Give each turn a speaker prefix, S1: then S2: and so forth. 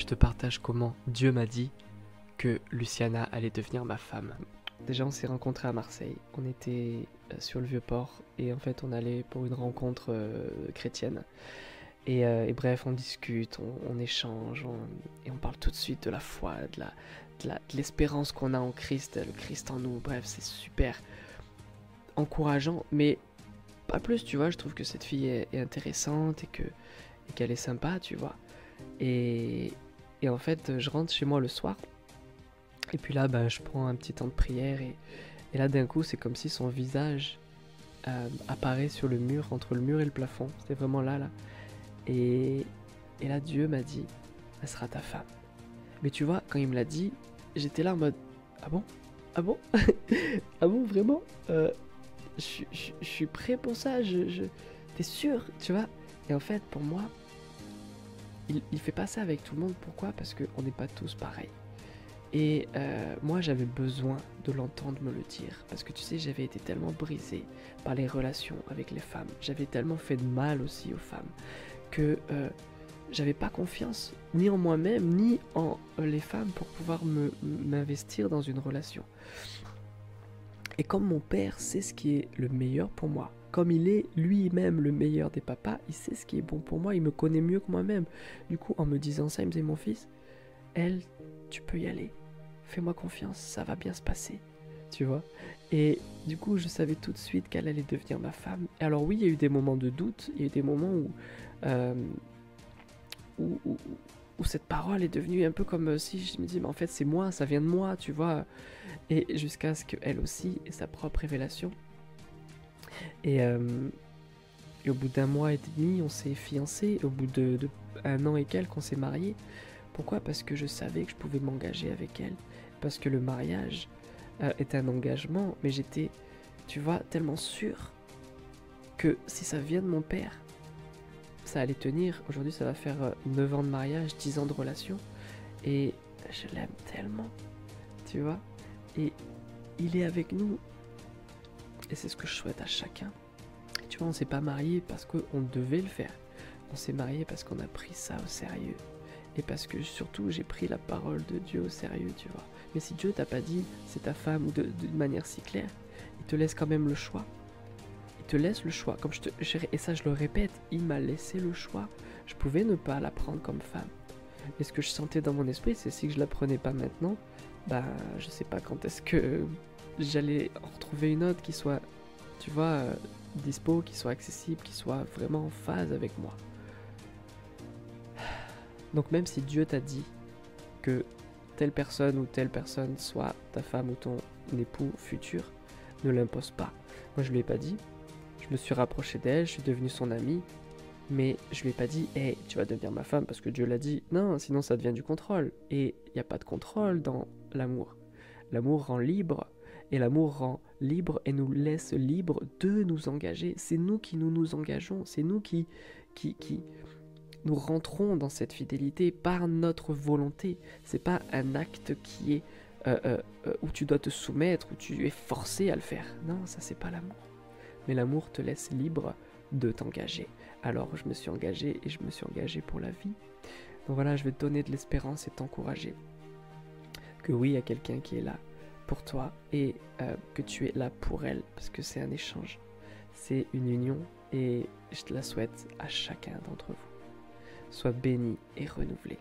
S1: te partage comment Dieu m'a dit que Luciana allait devenir ma femme. Déjà, on s'est rencontrés à Marseille. On était sur le Vieux-Port et en fait, on allait pour une rencontre chrétienne. Et bref, on discute, on échange, et on parle tout de suite de la foi, de l'espérance qu'on a en Christ, le Christ en nous. Bref, c'est super encourageant, mais pas plus, tu vois. Je trouve que cette fille est intéressante et qu'elle est sympa, tu vois. Et, et en fait, je rentre chez moi le soir. Et puis là, je prends un petit temps de prière. Et là, d'un coup, c'est comme si son visage apparaît sur le mur, entre le mur et le plafond. C'était vraiment là, là. Et là, Dieu m'a dit, elle sera ta femme. Mais tu vois, quand il me l'a dit, j'étais là en mode, ah bon? Ah bon? Ah bon, vraiment? Je suis prêt pour ça, t'es sûr, tu vois? Et en fait, pour moi, il fait pas ça avec tout le monde. Pourquoi? Parce qu'on n'est pas tous pareils. Et moi, j'avais besoin de l'entendre me le dire. Parce que tu sais, j'avais été tellement brisé par les relations avec les femmes. J'avais tellement fait de mal aussi aux femmes que j'avais pas confiance ni en moi-même, ni en les femmes pour pouvoir m'investir dans une relation. Et comme mon père sait ce qui est le meilleur pour moi, comme il est lui-même le meilleur des papas, il sait ce qui est bon pour moi, il me connaît mieux que moi-même. Du coup, en me disant ça, il me disait, mon fils, elle, tu peux y aller. Fais-moi confiance, ça va bien se passer. Tu vois? Et du coup, je savais tout de suite qu'elle allait devenir ma femme. Et alors oui, il y a eu des moments de doute, il y a eu des moments euh, où, où, où cette parole est devenue un peu comme si je me dis, mais en fait, c'est moi, ça vient de moi, tu vois? Et jusqu'à ce qu'elle aussi ait sa propre révélation. Et, euh, et au bout d'un mois et demi, on s'est fiancés. Au bout de un an et quelques, on s'est mariés. Pourquoi? Parce que je savais que je pouvais m'engager avec elle. Parce que le mariage est un engagement. Mais j'étais, tu vois, tellement sûr que si ça vient de mon père, ça allait tenir. Aujourd'hui, ça va faire 9 ans de mariage, 10 ans de relation. Et je l'aime tellement, tu vois. Et il est avec nous. Et c'est ce que je souhaite à chacun. Et tu vois, on s'est pas mariés parce qu'on devait le faire. On s'est mariés parce qu'on a pris ça au sérieux. Et parce que surtout, j'ai pris la parole de Dieu au sérieux, tu vois. Mais si Dieu t'a pas dit c'est ta femme d'une manière si claire, il te laisse quand même le choix. Il te laisse le choix. Et ça, je le répète, il m'a laissé le choix. Je pouvais ne pas la prendre comme femme. Et ce que je sentais dans mon esprit, c'est si je la prenais pas maintenant, je sais pas quand est-ce que j'allais en retrouver une autre qui soit, tu vois, dispo, qui soit accessible, qui soit vraiment en phase avec moi. Donc même si Dieu t'a dit que telle personne ou telle personne soit ta femme ou ton époux futur, ne l'impose pas. Moi je lui ai pas dit, je me suis rapproché d'elle, je suis devenu son ami, mais je lui ai pas dit, hey, tu vas devenir ma femme parce que Dieu l'a dit. Non, sinon ça devient du contrôle. Et il n'y a pas de contrôle dans l'amour. L'amour rend libre, et l'amour rend libre et nous laisse libre de nous engager. C'est nous qui nous engageons, c'est nous qui nous rentrons dans cette fidélité par notre volonté. C'est pas un acte qui est où tu dois te soumettre, où tu es forcé à le faire. Non, ça c'est pas l'amour. Mais l'amour te laisse libre de t'engager. Alors je me suis engagé et je me suis engagé pour la vie. Donc voilà, je vais te donner de l'espérance et t'encourager. Que oui, il y a quelqu'un qui est là pour toi et que tu es là pour elle parce que c'est un échange. C'est une union et je te la souhaite à chacun d'entre vous. Sois béni et renouvelé.